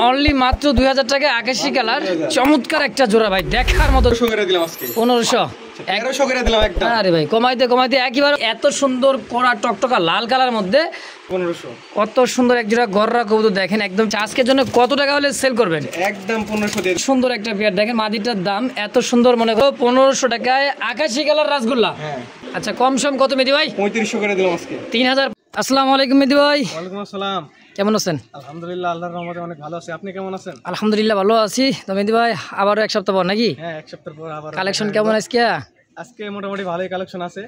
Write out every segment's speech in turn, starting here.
Only মাত্র 2000 টাকা আকাশি কালার চমৎকার একটা জোড়া ভাই দেখার মতো। 1500 1300 করে দিলাম একটা। আরে ভাই কমাইতে কমাইতে একেবারে এত সুন্দর কড়া টকটকা লাল কালার মধ্যে 1500। কত সুন্দর এক জোড়া গররা কবুতর দেখেন একদম আজকের জন্য কত টাকা হলে সেল করবেন? একদম 1500 দিয়ে। সুন্দর একটা পেয়ার দেখেন মাদিটার দাম এত সুন্দর মনে করো 1500 টাকায় আকাশি কালার রাসগোল্লা। হ্যাঁ আচ্ছা কম সম কত মেদি ভাই? 3500 করে দিলাম আজকে। 3000। আসসালামু আলাইকুম মেদি ভাই। ওয়ালাইকুম আসসালাম। কেমন আছেন? আলহামদুলিল্লাহ আল্লাহর রহমতে অনেক ভালো আছি। আপনি কেমন আছেন? আলহামদুলিল্লাহ ভালো আছি। তো মেদি ভাই আবারও এক সপ্তাহ পর নাকি? হ্যাঁ এক সপ্তাহ পর আবার। কালেকশন কেমন আজকে? আজকে মোটামুটি ভালোই কালেকশন আছে।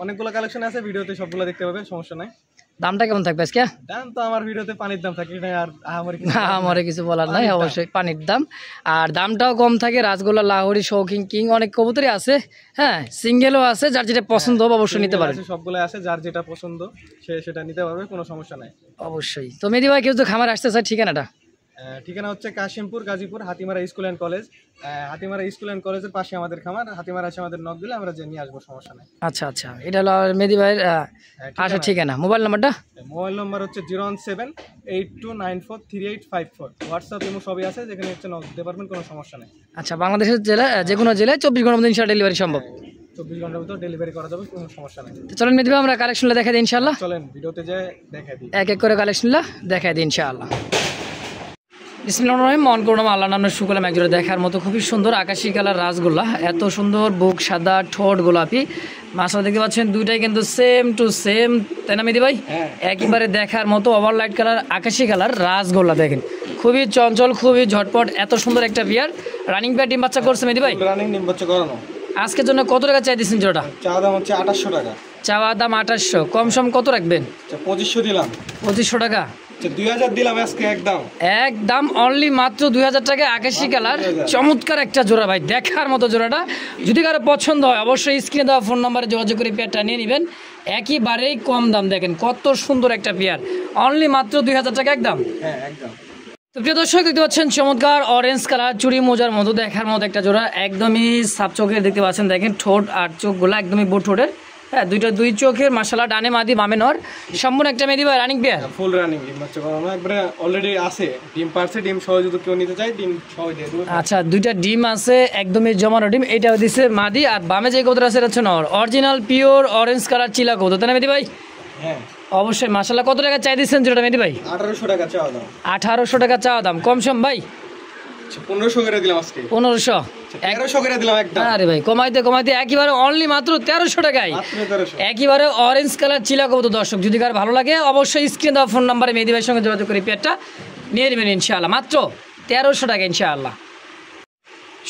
অনেকগুলো কালেকশন আছে, ভিডিওতে সবগুলো দেখতে পাবেন, সমস্যা নাই। দামটা কেমন থাকবে আজকে? দাম তো আমার ভিডিওতে পানির দাম থাকে, আর আমারে কিছু বলার নাই, অবশ্যই পানির দাম। আর দামটাও কম থাকে। রাসগোল্লা, লাহোরি, শৌখিন, কিং অনেক কবুতরই আছে। হ্যাঁ সিঙ্গেলও আছে, যার যেটা পছন্দ হবে অবশ্যই নিতে পারবে। সবগুলো আছে, যার যেটা পছন্দ সে সেটা নিতে পারবে, কোনো সমস্যা নাই। অবশ্যই। তো মেদি ভাই কেউ তো খামার আসতে চায়, ঠিকানাটা? ঠিকানা হচ্ছে Kashimpur, Gazipur, Hatimara school and college. Hatimara school and কলেজের পাশে আমাদের খামার। হাতিমারা এসে আমাদের নক দিলে আমরা যে নিয়ে আসবো, সমস্যা নাই। আচ্ছা আচ্ছা, এটা হলো মেদি ভাইয়ের আচ্ছা ঠিকানা। মোবাইল নাম্বারটা? মোবাইল নাম্বার হচ্ছে 01782943854। হোয়াটসঅ্যাপ এবং সবই আছে, যেখানে হচ্ছে নক দিতে পারবেন, কোনো সমস্যা নেই। আচ্ছা বাংলাদেশের জেলা যে কোনো জেলায় 24 ঘন্টার মধ্যে ইনশাআল্লাহ ডেলিভারি সম্ভব? 24 ঘন্টার ভিতর ডেলিভারি করা যাবে, কোনো সমস্যা নেই। চলেন মেদি ভাই আমরা কালেকশনটা দেখাই দিই ইনশাআল্লাহ। চলেন ভিডিওতে যে দেখাই দিই, এক এক করে কালেকশনটা দেখাই দিই ইনশাআল্লাহ। বিসমিল্লাহির রহমানির রহিম। মন করুন আল্লাহর নামে শুরু করলাম। একজোড়া দেখার মতো খুবই সুন্দর আকাশি কালার রাসগোল্লা, এত সুন্দর বুক সাদা, ঠোঁট গোলাপি, মাশাআল্লাহ দেখতে পাচ্ছেন দুইটাই কিন্তু সেম টু সেম, তাই না মেদি ভাই? একেবারে দেখার মতো ওভারলাইট কালার আকাশি কালার রাসগোল্লা দেখেন, খুবই চঞ্চল, খুবই ঝটপট, এত সুন্দর একটা বিয়ার। রানিং পেয়ার ডিম বাচ্চা করছে মেদি ভাই? রানিং ডিম বাচ্চা করানো। আজকের জন্য কত টাকা চাই দিচ্ছেন জোড়াটা? চাওয়া দাম হচ্ছে 2800 টাকা। চাওয়া দাম 2800, কম সম কত রাখবেন? 2500 দিলাম। 2500 টাকা 2000 দিলাম আজকে একদম। একদম অনলি মাত্র 2000 টাকা আকাশি কালার চমৎকার একটা জোড়া ভাই দেখার মতো জোড়াটা। যদি কারো পছন্দ হয় অবশ্যই স্ক্রিনে দেওয়া ফোন নাম্বারে যোগাযোগ করে পেয়ারটা নিয়ে নেবেন। একেবারেই কম দাম, দেখেন কত সুন্দর একটা পেয়ার, অনলি মাত্র 2000 টাকা একদম। হ্যাঁ একদম। তো প্রিয় দর্শক দেখতে পাচ্ছেন চমৎকার অরেঞ্জ কালার চুড়ি মোজার মতো দেখার মতো একটা জোড়া, একদমই সাপ চোখের দেখতে পাচ্ছেন, দেখেন ঠোঁট আর চোখগুলো একদমই বোট ঠোঁটের। হ্যাঁ দুই চোখের মাশাআল্লাহ, ডানে মাদি বামে নর, সম্পূর্ণ একটা মেদি ভাই রানিং পেয়ার। ফুল রানিং ডিম বাচ্চা করানো, একবারে অলরেডি আছে ডিম পারছে, ডিম সহ যদি কেউ নিতে চায় ডিম সহ দিয়ে দেব। আচ্ছা দুইটা ডিম আছে, একদমই জমানো ডিম। এটা দিছে মাদি, আর বামে যে কবুতর আছে এটা হচ্ছে নর, অরিজিনাল পিওর অরেঞ্জ কালার চিলা কবুতর, তাই না মেদি ভাই? হ্যাঁ অবশ্যই। মাশাআল্লাহ কত টাকা চাই দিচ্ছেন যেটা মেদি ভাই? 1800 টাকা চাওয়া দাম। 1800 টাকা চাওয়া দাম, কম সম ভাই? 1500 করে দিলাম আজকে। 1500। 1300 করে দিলাম একদম। আরে ভাই কমাইতে কমাইতে একেবারে অনলি মাত্র 1300 টাকায় একেবারে অরেঞ্জ কালার চিলা কবুতর। দর্শক যদি কার ভালো লাগে অবশ্যই স্ক্রিনে দেওয়া ফোন নাম্বারে মেহেদি ভাইয়ের সঙ্গে যোগাযোগ করে পেয়ারটা নিয়ে নেবেন ইনশাআল্লাহ, মাত্র 1300 টাকা ইনশাআল্লাহ।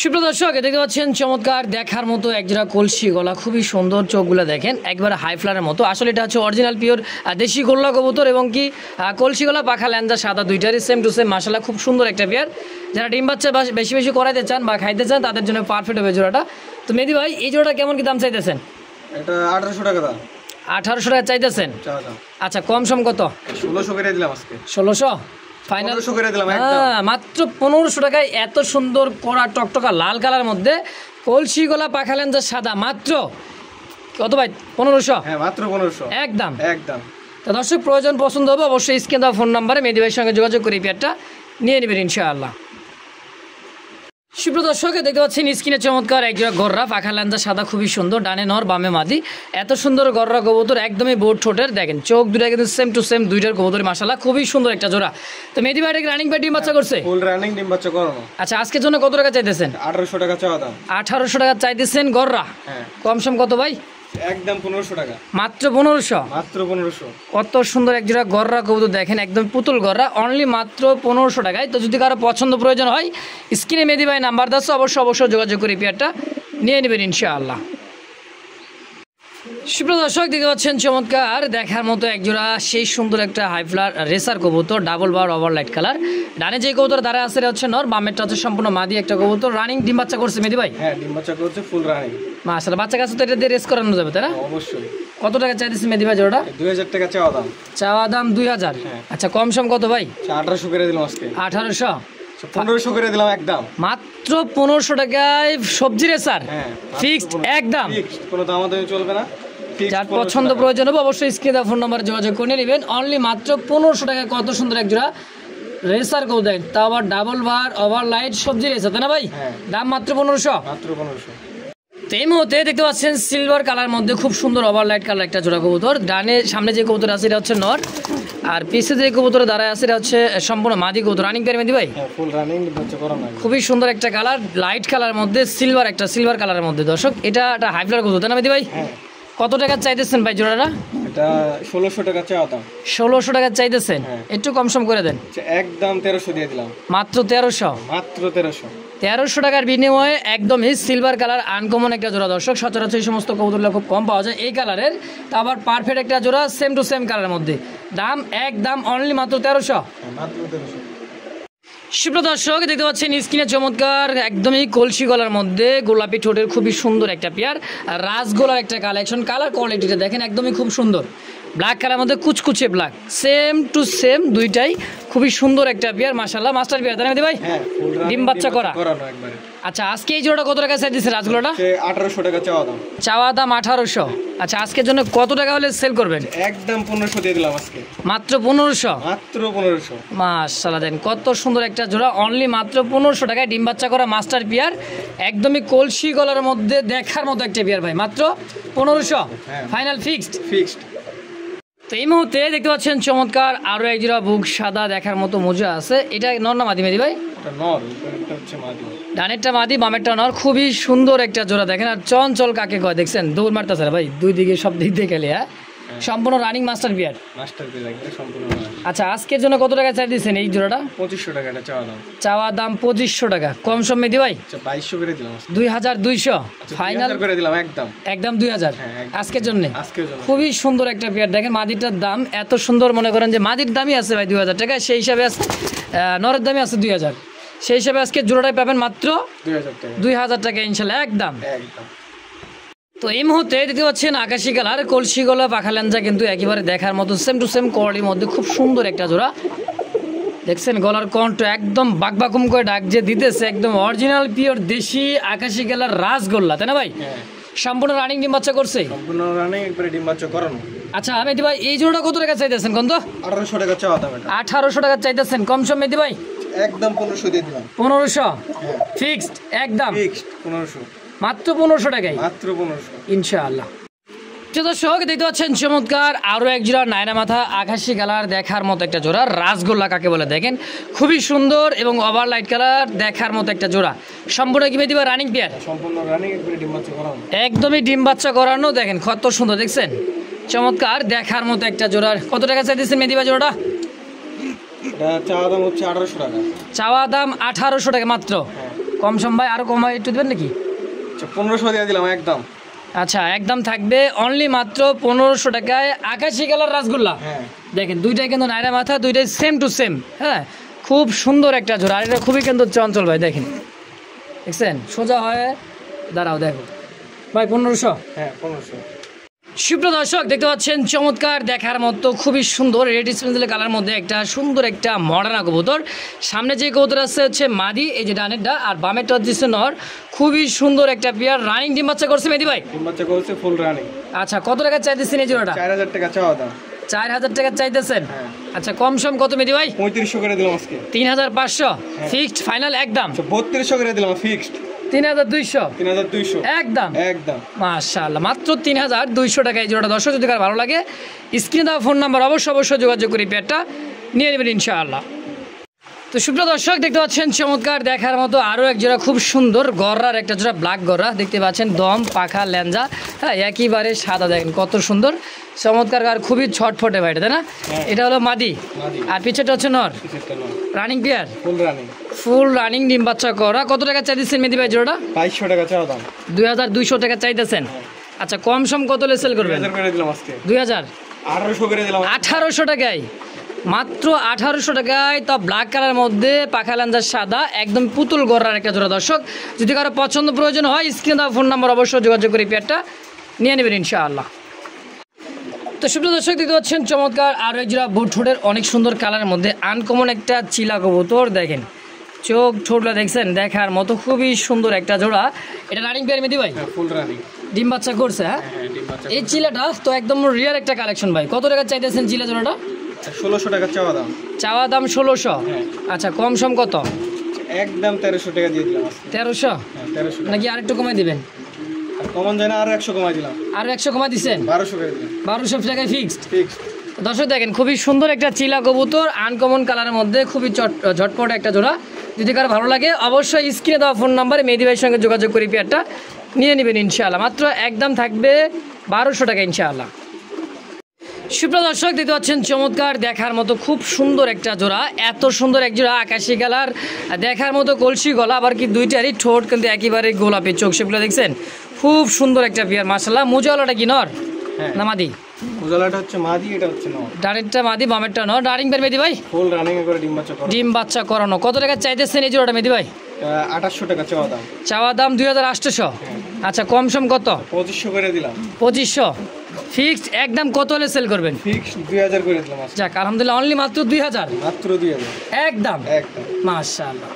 সুপ্রিয় দর্শক দেখতে পাচ্ছেন চমৎকার দেখার মতো একজোড়া কলসি গলা, খুবই সুন্দর, চোখগুলো দেখেন একবারে হাই ফ্লারের মতো। আসলে এটা হচ্ছে অরিজিনাল পিওর দেশি গোল্লা কবুতর, এবং কি কলসি গলা, পাখা ল্যাঞ্জা সাদা, দুইটারই সেম টু সেম। মাশাআল্লাহ খুব সুন্দর একটা পেয়ার। যারা ডিম বাচ্চা বেশি বেশি করাইতে চান বা খাইতে চান তাদের জন্য পারফেক্ট হবে জোড়াটা। তো মেহেদি ভাই এই জোড়াটা কেমন কি দাম চাইতেছেন? এটা 1800 টাকা দাম। 1800 টাকা চাইতেছেন? আচ্ছা কম সম কত? 1600 করে দিলাম আজকে। 1600 ফাইনাল করে দিলাম একদম। মাত্র 1500 টাকায় এত সুন্দর কড়া টকটকা লাল কালার মধ্যে কলসি গলা, পাখা ল্যাঞ্জা সাদা, মাত্র কত ভাই? 1500। হ্যাঁ মাত্র 1500 একদম একদম। তো দর্শক প্রয়োজন পছন্দ হবে অবশ্যই স্ক্রিনে দেওয়া ফোন নাম্বারে মেহেদি ভাইয়ের সঙ্গে যোগাযোগ করে পেয়ারটা নিয়ে নেবেন ইনশাআল্লাহ। সুপ্রিয় দর্শক দেখতে পাচ্ছেন স্ক্রিনে চমৎকার একজোড়া গররা, পাখা ল্যাঞ্জা সাদা, খুবই সুন্দর, ডানে নর বামে মাদি, এত সুন্দর গররা কবুতর, একদমই বোট ঠোঁটের, দেখেন চোখ দুটা কিন্তু সেম টু সেম, দুইটার কবুতর মাশাআল্লাহ খুবই সুন্দর একটা জোড়া। তো মেহেদি ভাই রানিং পেয়ার ডিম বাচ্চা করছে? ফুল রানিং ডিম বাচ্চা করানো। আচ্ছা আজকের জন্য কত টাকা চাইতেছেন? 1800 টাকা চাওয়া দাম। 1800 টাকা চাইতেছেন গররা? হ্যাঁ। কম সম কত ভাই? একদম 1500 টাকা। মাত্র 1500? মাত্র 1500। কত সুন্দর এক জোড়া গররা কবুতর দেখেন, একদম পুতুল গররা, অনলি মাত্র 1500 টাকায়। তো যদি কারো পছন্দ প্রয়োজন হয় স্ক্রিনে মেহেদি ভাই নাম্বার দাও, অবশ্যই যোগাযোগ করে পেয়ারটা নিয়ে নেবেন ইনশাআল্লাহ। সুপ্রিয় দর্শক দেখতে পাচ্ছেন চমৎকার দেখার মতো একজোড়া সেই সুন্দর একটা হাইফ্লার রেসার কবুতর, ডাবল বার ওভারলাইট কালার। ডানে যে কবুতর দাঁড়া আছে হচ্ছে নর, বামেরটা হচ্ছে সম্পূর্ণ মাদি একটা কবুতর। রানিং ডিম বাচ্চা করছে মেহেদি ভাই? হ্যাঁ ডিম বাচ্চা করছে, ফুল রানিং। মাশাআল্লাহ বাচ্চা কাছে তো এটা দিয়ে রেস করানো যাবে তাই না? অবশ্যই। কত টাকা চাইতেছে মেহেদি ভাই জোড়াটা? 2000 টাকা চাওয়া দাম। চাওয়া দাম 2000। আচ্ছা কম সম কত ভাই? 1800 করে দিলাম আজকে। 1800? 1500 করে দিলাম একদম। মাত্র 1500 টাকায় সবজি রেসার ফিক্সড একদম, কোনো দাম আমাদের চলবে না। যার পছন্দ প্রয়োজন হবে অবশ্যই স্ক্রিনে দেওয়া ফোন নাম্বারে যোগাযোগ করে নেবেন। অনলি মাত্র 1500 টাকায় কত সুন্দর এক জোড়া রেসার কবুতর, তা আবার ডাবল বার ওভার লাইট সবজি রেসার, তাই না ভাই? হ্যাঁ। দাম মাত্র 1500। মাত্র 1500। তো এই মুহূর্তে দেখতে পাচ্ছেন সিলভার কালার মধ্যে খুব সুন্দর ওভার লাইট কালার একটা জোড়া কবুতর। ডানে সামনে যে কবুতর আছে এটা হচ্ছে নর, আর পিছে যে কবুতর দাঁড়ায় আছে এটা হচ্ছে সম্পূর্ণ মাদি কবুতর। রানিং পেয়ার মেহেদি ভাই? হ্যাঁ, ফুল রানিং বাচ্চা করা নাই। খুবই সুন্দর একটা কালার, লাইট কালার মধ্যে সিলভার কালারের মধ্যে দর্শক। এটা একটা হাই ফ্লার কবুতর, তাই না মেহেদি ভাই? হ্যাঁ। কত টাকা চাইতেছেন ভাই জোড়াটা? এটা 1600 টাকা চাওয়া দাম। 1600 টাকা চাইতেছেন? হ্যাঁ। একটু কম সম করে দেন। একদম 1300 দিয়ে দিলাম। মাত্র 1300? মাত্র 1300। 1300 টাকার বিনিময়ে একদমই সিলভার কালার আনকমন একটা জোড়া দর্শক। সচরাচর এই সমস্ত কবুতরগুলো খুব কম পাওয়া যায় এই কালারের, তা আবার পারফেক্ট একটা জোড়া সেম টু সেম কালারের মধ্যে। দাম একদম অনলি মাত্র 1300। মাত্র 1300। সুপ্রিয় দর্শক দেখতে পাচ্ছেন স্ক্রিনে চমৎকার একদমই কলসি গলার মধ্যে গোলাপি ঠোঁটের খুবই সুন্দর একটা পেয়ার, আর রাসগোলার একটা কালেকশন। কালার কোয়ালিটিটা দেখেন একদমই খুব সুন্দর, ব্ল্যাক কালার মধ্যে কুচকুচে ব্ল্যাক, সেম টু সেম দুইটাই খুবই সুন্দর একটা পেয়ার। মাশাআল্লাহ মাস্টার পেয়ার, তাই না ভাই? হ্যাঁ, ফুল রানিং ডিম বাচ্চা করা। করানো একবারে। আচ্ছা আজকে এই জোড়াটা কত টাকা চাই দিচ্ছে রাসগোলাটা? 1800 টাকা চাওয়া দাম। চাওয়া দাম 1800। আচ্ছা আজকের জন্য কত টাকা হলে সেল করবেন? একদম 1500 দিয়ে দিলাম আজকে। মাত্র 1500? মাত্র 1500। মাশাআল্লাহ দেন কত সুন্দর একটা জোড়া, অনলি মাত্র 1500 টাকায় ডিম বাচ্চা করা মাস্টার পেয়ার, একদমই কলসি গলার মধ্যে দেখার মতো একটা পেয়ার ভাই, মাত্র 1500। হ্যাঁ। Final fixed? ফিক্সড। তো এই মুহূর্তে দেখতে পাচ্ছেন চমৎকার আরো এক জোড়া বুক সাদা দেখার মতো মোজা আছে। এটা নর না মাদি মেহেদি ভাই? এটা নর, এটা হচ্ছে মাদি। ডানেরটা মাদি বামেরটা নর, খুবই সুন্দর একটা জোড়া দেখেন। আর চঞ্চল কাকে কয় দেখছেন, দৌড় মারতেছে ভাই দুই দিকে সব দিক দিয়ে গেলে। হ্যাঁ, সম্পূর্ণ running master pair. Master pair একবারে সম্পূর্ণ। আচ্ছা আজকের জন্য কত টাকা চাই দিচ্ছেন এই জোড়াটা? 2500 টাকা এটা চাওয়া দাম। চাওয়া দাম 2500 টাকা, কম সম মেহেদি ভাই? আচ্ছা 2200 করে দিলাম আজকে। 2200 ফাইনাল 2000 করে দিলাম একদম। একদম 2000 হ্যাঁ, একদম। আজকের জন্য। আজকের জন্য খুবই সুন্দর একটা পেয়ার দেখেন, মাদিটার দাম এত সুন্দর, মনে করেন যে মাদির দামই আছে ভাই 2000 টাকা, সেই হিসাবে নরের দামই আছে 2000, সেই হিসাবে আজকে জোড়াটাই পাবেন মাত্র 2000 টাকা। 2000 টাকা ইনশাল্লাহ একদম। একদম। তো এই মুহূর্তে দেখতে পাচ্ছেন আকাশি কালার কলসি গলা পাখা লেঞ্জা, কিন্তু একেবারে দেখার মতো সেম টু সেম কোয়ালিটির মধ্যে খুব সুন্দর একটা জোড়া। দেখছেন গলার কণ্ঠ একদম বাকবাকুম করে ডাক যে দিতেছে, একদম অরিজিনাল পিওর দেশি আকাশি কালার রাসগোল্লা, তাই না ভাই? হ্যাঁ, সম্পূর্ণ রানিং ডিম বাচ্চা করছে? সম্পূর্ণ রানিং একবারে ডিম বাচ্চা করানো। আচ্ছা মেহেদি ভাই এই জোড়াটা কত টাকা চাইতেছেন কোন তো? 1800 টাকা চাওয়া দাম এটা। 1800 টাকা চাইতেছেন, কম সম মেহেদি ভাই? একদম 1500 দিয়ে দিলাম। 1500 হ্যাঁ, ফিক্সড একদম, ফিক্সড 1500। মাত্র 1500 টাকায় মাত্র 1500। ইনশাআল্লাহ। দর্শক দেখতে পাচ্ছেন চমৎকার আরো এক জোড়া নায়না মাথা আকাশি কালার দেখার মতো একটা জোড়া, রাসগোল্লা কাকে বলে দেখেন, খুবই সুন্দর এবং ওভার লাইট কালার দেখার মতো একটা জোড়া। সম্পূর্ণ কি মেহেদি ভাই রানিং পেয়ার? সম্পূর্ণ রানিং একবারে ডিম বাচ্চা করানো। একদমই ডিম বাচ্চা করানো, দেখেন কত সুন্দর দেখছেন, চমৎকার দেখার মতো একটা জোড়া। কত টাকা চাইতেছেন মেহেদি ভাই জোড়াটা? এটা চাওয়া দাম হচ্ছে 1800 টাকা। চাওয়া দাম 1800 টাকা মাত্র, হ্যাঁ, কম সম ভাই আরো কম হয় একটু দেবেন নাকি? আচ্ছা 1500 দিয়ে দিলাম একদম। আচ্ছা একদম থাকবে অনলি মাত্র 1500 টাকায় আকাশি কালার রাসগোল্লা। হ্যাঁ, দেখেন দুইটাই কিন্তু নায়রা মাথা, দুইটাই সেম টু সেম। হ্যাঁ, খুব সুন্দর একটা জোড়া, আর এটা খুবই কিন্তু চঞ্চল ভাই দেখেন, দেখছেন সোজা হয় দাঁড়াও দেখো ভাই 1500। হ্যাঁ 1500। সুপ্রিয় দর্শক দেখতে পাচ্ছেন চমৎকার দেখার মতো খুবই সুন্দর রেড স্পেন্সেল কালার মধ্যে একটা সুন্দর একটা মডার্না কবুতর। সামনে যে কবুতর আছে হচ্ছে মাদি, এই যে ডানেরটা, আর বামেরটা হচ্ছে নর। খুবই সুন্দর একটা পেয়ার, রানিং ডিম বাচ্চা করছে মেহেদি ভাই? ডিম বাচ্চা করছে ফুল রানিং। আচ্ছা কত টাকা চাইতেছেন এই জোড়াটা? 4000 টাকা চাওয়া দাম। 4000 টাকা চাইতেছেন? হ্যাঁ। আচ্ছা কম সম কত মেহেদি ভাই? 3500 করে দিলাম আজকে। 3500 ফিক্সড ফাইনাল একদম। আচ্ছা 3200 করে দিলাম ফিক্সড। 3200 3200 একদম। একদম। মাশাআল্লাহ মাত্র 3200 টাকা এই জোড়াটা। দর্শক যদি কার ভালো লাগে স্ক্রিনে দেওয়া ফোন নাম্বার অবশ্যই যোগাযোগ করে পেয়ারটা নিয়ে নেবেন ইনশাআল্লাহ। তো সুপ্রিয় দর্শক দেখতে পাচ্ছেন চমৎকার দেখার মতো আরও এক জোড়া খুব সুন্দর গররার একটা জোড়া, ব্ল্যাক গররা দেখতে পাচ্ছেন, দম পাখা ল্যাঞ্জা, হ্যাঁ একেবারে সাদা, দেখেন কত সুন্দর চমৎকার, আর খুবই ছটফটে ভাই এটা, তাই না? এটা হলো মাদি, আর পিছেটা হচ্ছে নর, রানিং পেয়ার, ফুল রানিং ডিম বাচ্চা করা। কত টাকা চাই দিচ্ছেন মেহেদি ভাই জোড়াটা? 2200 টাকা চাওয়া দাম। 2200 টাকা চাইতেছেন? আচ্ছা কম সম কত হলে সেল করবেন? 2000 করে দিলাম আজকে। 2000 1800 করে দিলাম। 1800 টাকায়, মাত্র 1800 টাকায়, তা ব্ল্যাক কালার মধ্যে পাখা লেঞ্জার সাদা, একদম পুতুল গড়ার একটা জোড়া। দর্শক যদি কারো পছন্দ প্রয়োজন হয় স্ক্রিনে দেওয়া ফোন নাম্বার অবশ্যই যোগাযোগ করে পেয়ারটা নিয়ে নেবেন ইনশাআল্লাহ। তো সুপ্রিয় দর্শক দেখতে পাচ্ছেন চমৎকার আরও এক জোড়া বুট ঠোঁটের অনেক সুন্দর কালারের মধ্যে আনকমন একটা চিলা কবুতর, দেখেন চোখ ঠোঁটলা দেখছেন দেখার মতো খুবই সুন্দর একটা জোড়া। এটা রানিং পেয়ার মেহেদি ভাই? ফুল রানিং ডিম বাচ্চা করছে। হ্যাঁ এই চিলাটা তো একদম রিয়ার একটা কালেকশন ভাই। কত টাকা চাইতেছেন চিলা জোড়াটা? 1600 টাকা চাওয়া দাম। চাওয়া দাম 1600। হ্যাঁ। আচ্ছা কম সম কত? একদম 1300 টাকা দিয়ে দিলাম আজকে। 1300 হ্যাঁ 1300 টাকা। নাকি আরেকটু কমাই দিবেন? আর কমন যায় না, আরো 100 কমাই দিলাম। আর 100 কমাই দিচ্ছেন? 1200 করে দিলাম। 1200 টাকায় ফিক্সড। ফিক্সড। দর্শক দেখেন খুবই সুন্দর একটা চিলা কবুতর, আনকমন কালারের মধ্যে খুবই ঝটপট একটা জোড়া। যদি কারো ভালো লাগে অবশ্যই স্ক্রিনে দেওয়া ফোন নাম্বারে মেহেদী ভাইয়ের সঙ্গে যোগাযোগ করে পেয়ারটা নিয়ে নেবেন ইনশাআল্লাহ। মাত্র একদম থাকবে 1200 টাকা ইনশাআল্লাহ। সুপ্রিয় দর্শক দেখতে পাচ্ছেন চমৎকার দেখার মতো খুব সুন্দর একটা জোড়া, এত সুন্দর এক জোড়া আকাশি কালার, দেখার মতো কলসি গলা, আবার কি দুইটারই ঠোঁট কিন্তু একেবারে গোলাপি, চোখ সেগুলো দেখছেন খুব সুন্দর একটা পেয়ার মাশাআল্লাহ। মুজাওয়ালাটা কি নর না মাদি? মুজাওয়ালাটা হচ্ছে মাদি, এটা হচ্ছে নর। ডানেরটা মাদি বামেরটা নর। রানিং বের মেহেদী ভাই? ফুল রানিং এ করে ডিম বাচ্চা করানো। কত টাকা চাইতেছেন এই জোড়াটা মেহেদী ভাই? 2800 টাকা চাওয়া দাম। চাওয়া দাম 2800। আচ্ছা কম সম কত? 2500 করে দিলাম। 2500 ফিক্সড। একদম কত হলে সেল করবেন? ফিক্সড 2000 করে দিলাম আজকে। যাক আলহামদুলিল্লাহ, অনলি মাত্র 2000। মাত্র 2000 একদম একদম মাশাআল্লাহ।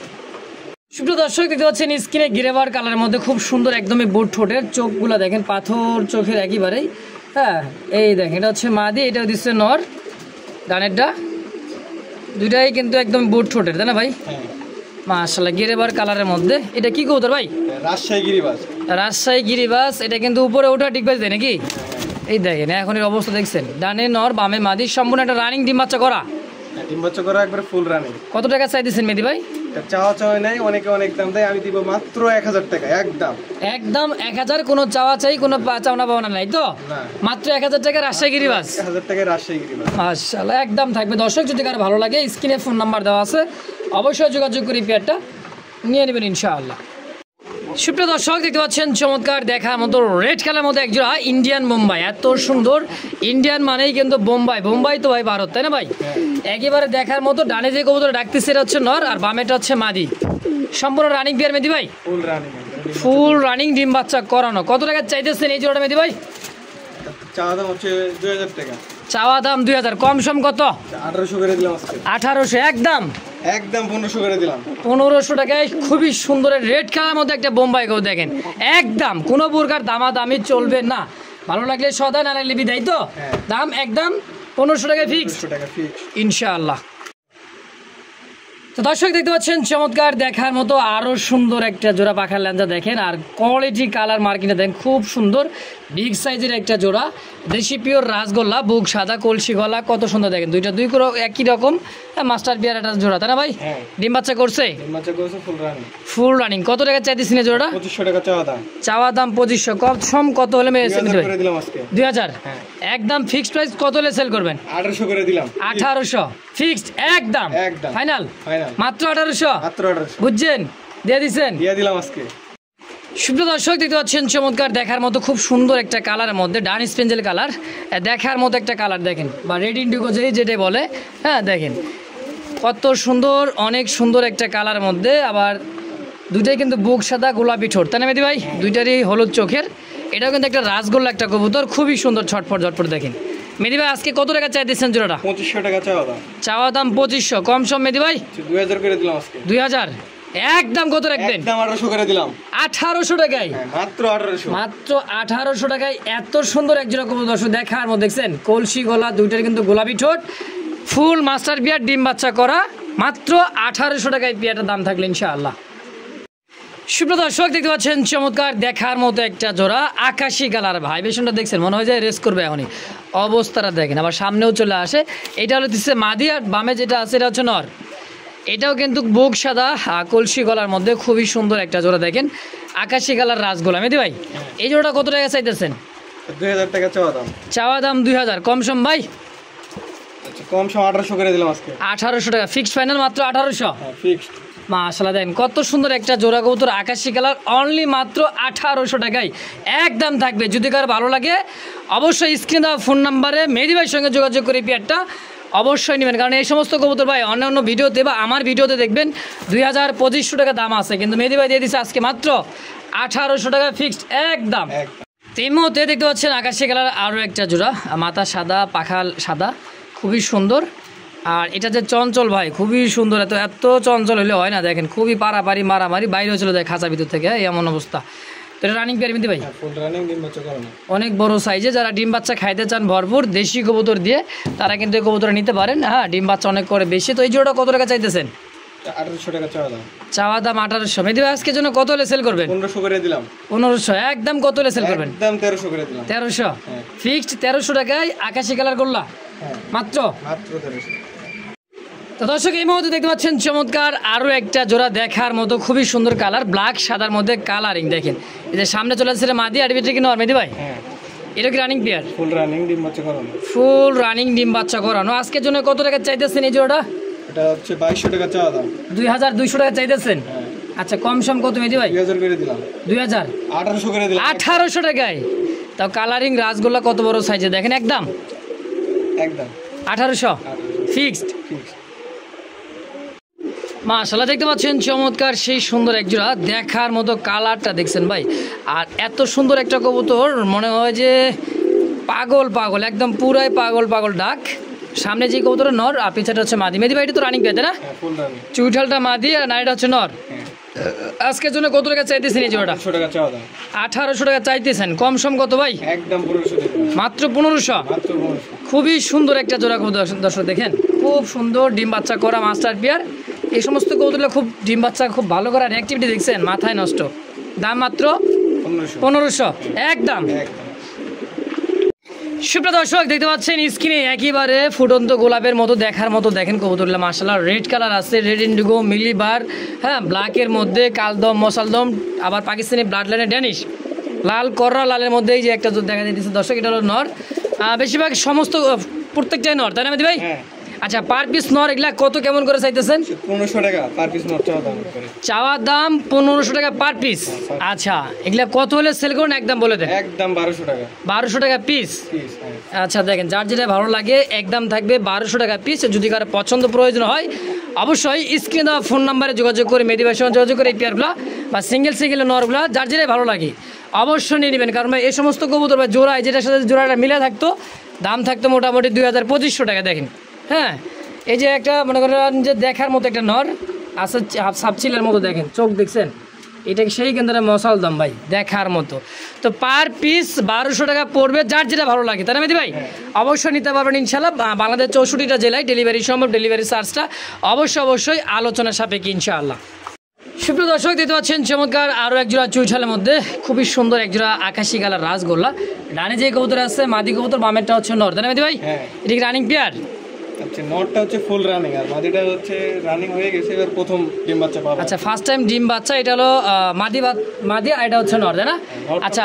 সুপ্রিয় দর্শক দেখতে পাচ্ছেন স্ক্রিনে গ্রেভার কালারের মধ্যে খুব সুন্দর একদমই বুট ঠোঁটের, চোখগুলো দেখেন পাথর চোখের একেবারেই। হ্যাঁ এই দেখেন এটা হচ্ছে মাদি, এটাও দিচ্ছে নর। ডানেরটা দুইটাই কিন্তু একদম বুট ঠোঁটের, তাই না ভাই? হ্যাঁ মাশাআল্লাহ গ্রেভার কালারের মধ্যে। এটা কি কবুতর ভাই? রাজশাহী গিরিবাজ। রাজশাহী গিরিবাস। এটা কিন্তু উপরে ওঠা ডিগবাজ দেয় নাকি? এই দেখেন এখন এর অবস্থা দেখছেন, ডানে নর বামে মাদি, সম্পূর্ণ একটা রানিং ডিম বাচ্চা করা। ডিম বাচ্চা করা একবারে ফুল রানিং। কত টাকা চাই দিচ্ছেন মেহেদী ভাই? চাওয়া নাই, অনেকে অনেক দাম দেয়, আমি দিব মাত্র 1000 টাকা একদম। একদম 1000, কোনো চাওয়া চাই কোনো চাওনা পাওনা নাই তো? না। মাত্র 1000 টাকা রাজশাহী গিরিবাস। 1000 টাকা রাজশাহী গিরিবাজ। মাশাআল্লাহ একদম থাকবে। দর্শক যদি কারো ভালো লাগে স্ক্রিনে ফোন নাম্বার দেওয়া আছে, অবশ্যই যোগাযোগ করে পেয়ারটা নিয়ে নেবেন ইনশাআল্লাহ। সুপ্রিয় দর্শক দেখতে পাচ্ছেন চমৎকার দেখার মতো রেড কালার মতো একজোড়া ইন্ডিয়ান বোম্বাই। এত সুন্দর, ইন্ডিয়ান মানেই কিন্তু বোম্বাই, বোম্বাই তো ভাই ভারত, তাই না ভাই? একেবারে দেখার মতো। ডানে যে কবুতর ডাকতেছে এটা হচ্ছে নর, আর বামেটা হচ্ছে মাদি। সম্পূর্ণ রানিং বিয়ার মেহেদী ভাই? Full running. ফুল রানিং ডিম বাচ্চা করানো। কত টাকা চাইতেছেন এই জোড়াটা মেহেদী ভাই? চাওয়া দাম হচ্ছে 2000 টাকা। চাওয়া দাম 2000, কম সম কত? 1800 করে দিলাম আজকে। 1800 একদম। একদম 1500 করে দিলাম। 1500 টাকায় খুবই সুন্দর রেড কালার মধ্যে একটা বোম্বাই গো দেখেন, একদম কোনো প্রকার দামাদামি চলবে না। ভালো লাগলে সদা, না লাগলে বিদায় তো। দাম একদম 1500 টাকায় ফিক্স 1500 টাকা ফিক্স ইনশাআল্লাহ। তো দর্শক দেখতে পাচ্ছেন চমৎকার দেখার মতো আরো সুন্দর একটা জোড়া পাখার ল্যাঞ্জা দেখেন, আর কোয়ালিটি কালার মার্কিংটা দেখেন খুব সুন্দর, বিগ সাইজের একটা জোড়া, দেশি পিওর রাসগোল্লা, বুক সাদা, কলসি গলা, কত সুন্দর দেখেন। দুই করে একই রকম মাস্টার বিয়ার একটা জোড়া, তাই না ভাই? ডিম বাচ্চা করছে? ডিম বাচ্চা করছে ফুল রানিং। Full running. কত টাকা চাইতেছেন এই জোড়াটা? 2500 টাকা চাওয়া দাম। চাওয়া দাম 2500, কত সম কত হলে মেরে 2000 করে দিলাম আজকে। 2000 একদম ফিক্সড প্রাইস। কত হলে সেল করবেন? 1800 করে দিলাম। 1800 ফিক্সড একদম ফাইনাল। মাত্র 1800। মাত্র 1800 বুঝছেন? দিয়ে দিচ্ছেন? দিয়ে দিলাম আজকে। সুপ্রিয় দর্শক দেখতে পাচ্ছেন চমৎকার দেখার মতো খুব সুন্দর একটা কালারের মধ্যে, ডান স্পেঞ্জেল কালার, দেখার মতো একটা কালার দেখেন, বা রেড ইন্ডিগো যেটা বলে। হ্যাঁ দেখেন কত সুন্দর, অনেক সুন্দর একটা কালার মধ্যে, আবার দুইটাই কিন্তু বুক সাদা, গোলাপি ঠোঁট, তাই না মেহেদী ভাই? দুইটারই হলুদ চোখের। এটাও কিন্তু একটা রাসগোল্লা একটা কবুতর, খুবই সুন্দর ছটফট ঝটপট দেখেন। মেহেদী ভাই আজকে কত টাকা চাইতেছেন জোড়াটা? 2500 টাকা চাওয়া দাম। চাওয়া দাম 2500, কম সম মেহেদী ভাই? 2000 করে দিলাম আজকে। 2000 একদম। কত রাখবেন? একদম 1800 করে দিলাম। 1800 টাকায় মাত্র 1800। মাত্র 1800 টাকায় এত সুন্দর এক জোড়া কবুতর দর্শক দেখার মধ্যে দেখছেন, কলসি গলা, দুইটার কিন্তু গোলাপি ঠোঁট, ফুল মাস্টার বিয়ার, ডিম বাচ্চা করা। মাত্র 1800 টাকায় বিয়ারটার দাম থাকলে ইনশাআল্লাহ। সুপ্রিয় দর্শক দেখতে পাচ্ছেন চমৎকার দেখার মতো একটা জোড়া আকাশি কালার। ভাইব্রেশনটা দেখছেন, মনে হয় যে রেস করবে এখনই, অবস্থাটা দেখেন, আবার সামনেও চলে আসে। এটা হলো দিচ্ছে মাদি, আর বামে যেটা আছে এটা হচ্ছে নর। এটাও কিন্তু বুক সাদা, কলসি গলার মধ্যে খুবই সুন্দর একটা জোড়া দেখেন, আকাশি কালার রাসগোলা। মেহেদী ভাই এই জোড়াটা কত টাকা চাইতেছেন? 2000 টাকা চাওয়া দাম। চাওয়া দাম 2000, কম সম ভাই? আচ্ছা কম সম 1800 করে দিলাম আজকে। 1800 টাকা ফিক্সড ফাইনাল, মাত্র 1800। হ্যাঁ ফিক্সড। মাশাআল্লাহ দেখেন কত সুন্দর একটা জোড়া কবুতর আকাশি কালার, অনলি মাত্র 1800 টাকায় একদম থাকবে। যদি কার ভালো লাগে অবশ্যই স্ক্রিনে দেওয়া ফোন নাম্বারে মেহেদী ভাইয়ের সঙ্গে যোগাযোগ করে পেয়ারটা অবশ্যই নেবেন, কারণ এই সমস্ত কবুতর ভাই অন্যান্য ভিডিওতে বা আমার ভিডিওতে দেখবেন 2000-2500 টাকা দাম আছে, কিন্তু মেহেদী ভাই দিয়ে দিচ্ছে আজকে মাত্র 1800 টাকা ফিক্সড একদম। এই মুহূর্তে দেখতে পাচ্ছেন আকাশি কালার আরও একটা জোড়া, মাথা সাদা, পাখাল সাদা, খুবই সুন্দর। আর এটা যে চঞ্চল ভাই খুবই সুন্দর, এত চঞ্চল হলে হয় না, দেখেন খুবই পারাপারি মারামারি, বাইরে হয়েছিল দেখ খাঁচা ভিতর থেকে, এমন অবস্থা। তো এটা রানিং পেয়ার মেহেদি ভাই, ফুল রানিং ডিম বাচ্চা করানো। অনেক বড় সাইজে, যারা ডিম বাচ্চা খাইতে চান ভরপুর দেশি কবুতর দিয়ে তারা কিন্তু এই কবুতর নিতে পারেন। হ্যাঁ, ডিম বাচ্চা অনেক করে বেশি। তো এই জোড়াটা কত টাকা চাইতেছেন? 1800 টাকা চাওয়া দাম। চাওয়া দাম 1800। মেহেদি ভাই আজকের জন্য কত হলে সেল করবেন? 1500 করে দিলাম। 1500 একদম। কত হলে সেল করবেন? একদম 1300 করে দিলাম। 1300 ফিক্সড। 1300 টাকায় আকাশি কালার করলা মাত্র 1300। তো দর্শক এই মুহূর্তে দেখতে পাচ্ছেন চমৎকার আরও একটা জোড়া দেখার মতো, খুবই সুন্দর কালার, ব্ল্যাক সাদার মধ্যে কালারিং দেখেন। এই যে সামনে চলে আসছে মাদি আর বিটে কি নর মেহেদি ভাই? এটা কি রানিং পেয়ার? ফুল রানিং ডিম বাচ্চা করানো। ফুল রানিং ডিম বাচ্চা করানো। আজকের জন্য কত টাকা চাইতেছেন এই জোড়াটা? এটা হচ্ছে 2200 টাকা চাওয়া দাম। 2200 টাকা চাইতেছেন? আচ্ছা, কম সম কত মেহেদি ভাই? 2000 করে দিলাম। 2000 1800 করে দিলাম। 1800 টাকায়। তাও কালারিং রাসগোল্লা কত বড় সাইজে দেখেন, একদম 1800 ফিক্সড। মাশাআল্লাহ দেখতে পাচ্ছেন চমৎকার সেই সুন্দর এক জোড়া, দেখার মতো কালারটা দেখছেন ভাই। আর এত সুন্দর একটা কবুতর, মনে হয় যে পাগল পাগল, একদম পুরাই পাগল পাগল ডাক। সামনে যে কবুতর নর আর পিছাটা হচ্ছে মাদি। মেহেদি ভাই এটা তো রানিং পেয়ে তাই না? চুইঠালটা মাদি আর নাইটা হচ্ছে নর। আজকের জন্য কত টাকা চাইতেছেন এই জোড়াটা? 1800 টাকা চাওয়া দাম। 1800 টাকা চাইতেছেন, কম সম কত ভাই? একদম 1500 টাকা। মাত্র 1500। মাত্র 1500। খুবই সুন্দর একটা জোড়া কবুতর দর্শক দেখেন, খুব সুন্দর ডিম বাচ্চা করা মাস্টার পেয়ার। এই সমস্ত কবুতরগুলো খুব ডিম বাচ্চা খুব ভালো করার অ্যাক্টিভিটি দেখছেন, মাথায় নষ্ট। দাম মাত্র 1500 একদম। সুপ্রিয় দর্শক দেখতে পাচ্ছেন স্ক্রিনে একেবারে ফুটন্ত গোলাপের মতো দেখার মতো দেখেন কবুতরগুলো মাশাআল্লাহ। রেড কালার আছে, রেড ইন্ডিগো, মিলিবার, হ্যাঁ, ব্ল্যাকের মধ্যে কালদম, মশালদম, আবার পাকিস্তানি ব্লাড লাইনের ড্যানিশ, লাল কররা লালের মধ্যে এই যে একটা দেখা যাইতেছে দর্শক, এটা হলো নর। বেশিরভাগ সমস্ত প্রত্যেকটাই নর তাই না মেহেদি ভাই? আচ্ছা, পার পিস নর এগুলা কত কেমন করে চাইতেছেন? 1500 টাকা পার পিস নর চাওয়া দাম। চাওয়া দাম 1500 টাকা পার পিস। আচ্ছা, এগুলা কত হলে সেল করুন একদম বলে দেন। একদম 1200 টাকা। 1200 টাকা পিস। আচ্ছা দেখেন, যার যেটা ভালো লাগে একদম থাকবে 1200 টাকা পিস। যদি কারো পছন্দ প্রয়োজন হয় অবশ্যই স্ক্রিনে দেওয়া ফোন নাম্বারে যোগাযোগ করে মেহেদি ভাইয়ের সঙ্গে যোগাযোগ করে এই পেয়ারগুলো বা সিঙ্গেল নরগুলো যার যেটাই ভালো লাগে অবশ্যই নিয়ে নেবেন। কারণ এই সমস্ত কবুতর বা জোড়ায় যেটার সাথে জোড়াটা মিলে থাকতো দাম থাকতো মোটামুটি 2500 টাকা। দেখেন, হ্যাঁ, এই যে একটা মনে করেন যে দেখার মতো একটা নর আছে, সাবচিলের মতো দেখেন, চোখ দেখছেন, এটা সেই কেন্দ্রে মশাল দাম ভাই, দেখার মতো। তো পার পিস 1200 টাকা পড়বে, যার যেটা ভালো লাগে তাই না মেহেদি ভাই? অবশ্যই নিতে পারবেন ইনশাল্লাহ। বাংলাদেশ 64টা জেলায় ডেলিভারি সম্ভব, ডেলিভারি চার্জটা অবশ্যই আলোচনা সাপেক্ষে ইনশাআল্লাহ। সুপ্রিয় দর্শক দেখতে পাচ্ছেন চমৎকার আরও এক জোড়া চুইঠালের মধ্যে খুবই সুন্দর এক জোড়া আকাশি কালার রাসগোল্লা। ডানে যে কবুতর আছে মাদি কবুতর, বামেরটা হচ্ছে নর তাই না মেহেদি ভাই? এটা কি রানিং পেয়ার? আচ্ছা, নটটা হচ্ছে ফুল রানিং আর মাদিটা হচ্ছে রানিং হয়ে গেছে, এবার প্রথম ডিম বাচ্চা পাবে। আচ্ছা, ফার্স্ট টাইম ডিম বাচ্চা। এটা হলো মাদি আর এটা হচ্ছে নর তাই না? আচ্ছা,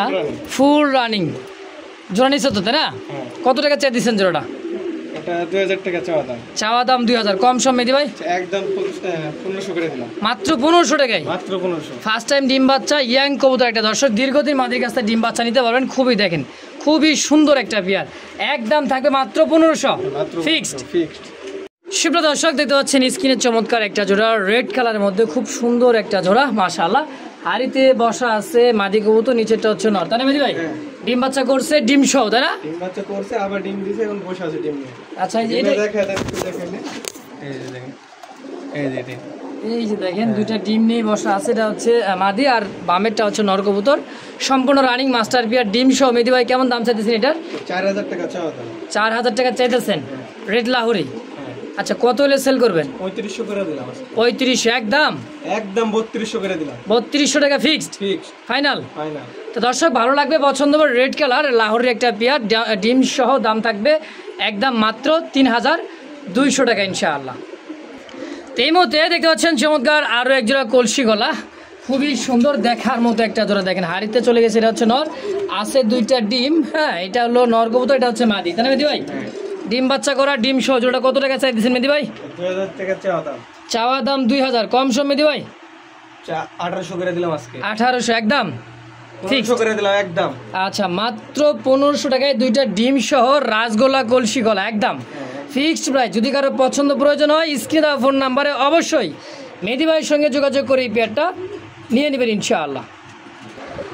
ফুল রানিং জোড়া নিচ্ছে তো তাই না? কত টাকা চাই দিচ্ছেন জোড়াটা? এটা 2000 টাকা চাওয়া দাম। চাওয়া দাম 2000, কম সম মেহেদি ভাই? একদম 1500 করে দিলাম। মাত্র 1500 টাকায়। মাত্র 1500। ফার্স্ট টাইম ডিম বাচ্চা ইয়াং কবুতর একটা দর্শক, দীর্ঘদিন মাদির কাছ থেকে ডিম বাচ্চা নিতে পারবেন। খুবই দেখেন খুবই সুন্দর একটা পেয়ার, একদম থাকবে মাত্র 1500 ফিক্সড। সুপ্রিয় দর্শক দেখতে পাচ্ছেন স্ক্রিনে চমৎকার একটা জোড়া রেড কালারের মধ্যে খুব সুন্দর একটা জোড়া মাশাআল্লাহ। হাড়িতে বসা আছে মাদি কবুতর, নিচেরটা হচ্ছে নর তাই না মেহেদি ভাই? ডিম বাচ্চা করছে, ডিম সহ তাই না? ডিম বাচ্চা করছে আবার ডিম দিয়েছে, এখন বসে আছে ডিম নিয়ে। আচ্ছা, এই যে দেখেন এই যে দেখেন দুইটা ডিম নিয়ে বসা আছে, এটা হচ্ছে মাদি আর বামেরটা হচ্ছে নর কবুতর। সম্পূর্ণ রানিং মাস্টার পিয়ার ডিম সহ। মেহেদি ভাই কেমন দাম চাইতেছেন এটার? 4000 টাকা চাওয়া দাম। 4000 টাকা চাইতেছেন রেড লাহোরি। আচ্ছা, কত হলে সেল করবেন? 3500 করে দিলাম। 3500 একদম? একদম 3200 করে দিলাম। 3200 টাকা ফিক্সড ফাইনাল। তো দর্শক ভালো লাগবে, পছন্দ হবে রেড কালার লাহোরের একটা পেয়ার ডিম সহ, দাম থাকবে একদম মাত্র 3200 টাকা ইনশাআল্লাহ। তো এই মুহূর্তে দেখতে পাচ্ছেন চমৎকার আরও এক জোড়া কলসি গলা, খুবই সুন্দর দেখার মতো একটা জোড়া। দেখেন হাড়িতে চলে গেছে, এটা হচ্ছে নর, আছে দুইটা ডিম। হ্যাঁ, এটা হলো নর কবুতর, এটা হচ্ছে মাদি তাই না মেহেদি ভাই? ডিম বাচ্চা করা ডিম সহ জোড়া কত টাকা চাই দিচ্ছেন মেহেদি ভাই? 2000 টাকা চাওয়া দাম। চাওয়া দাম 2000, কম সম মেহেদি ভাই? 1800 করে দিলাম আজকে। 1800 একদম ফিক্সড করে দিলাম একদম। আচ্ছা, মাত্র 1500 টাকায় দুইটা ডিম সহ রাসগোল্লা কলসি গলা একদম ফিক্সড প্রাইস। যদি কারো পছন্দ প্রয়োজন হয় স্ক্রিনে দেওয়া ফোন নাম্বারে অবশ্যই মেহেদি ভাইয়ের সঙ্গে যোগাযোগ করে এই পেয়ারটা নিয়ে নেবেন ইনশাআল্লাহ।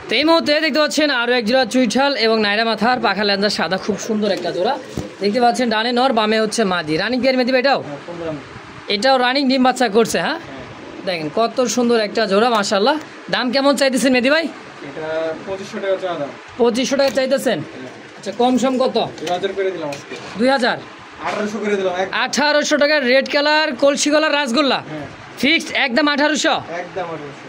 তো এই মুহূর্তে দেখতে পাচ্ছেন আরও এক জোড়া চুইঠাল এবং নাইরা মাথার পাখা লেঞ্জা সাদা, খুব সুন্দর একটা জোড়া দেখতে পাচ্ছেন। ডানে নর বামে হচ্ছে মাদি। রানিং পেয়ার মেহেদি ভাই এটাও রানিং ডিম বাচ্চা করছে। হ্যাঁ, দেখেন কত সুন্দর একটা জোড়া মাশাআল্লাহ। দাম কেমন চাইতেছেন মেহেদি ভাই? এটা 2500 টাকা চাওয়া দাম। 2500 টাকা চাইতেছেন। আচ্ছা কম সম কত? 2000 করে দিলাম আজকে। 2000 1800 করে দিলাম। 1800 টাকা রেড কালার কলসি গলার রাসগোল্লা হ্যাঁ ফিক্সড একদম 1800। একদম 1800।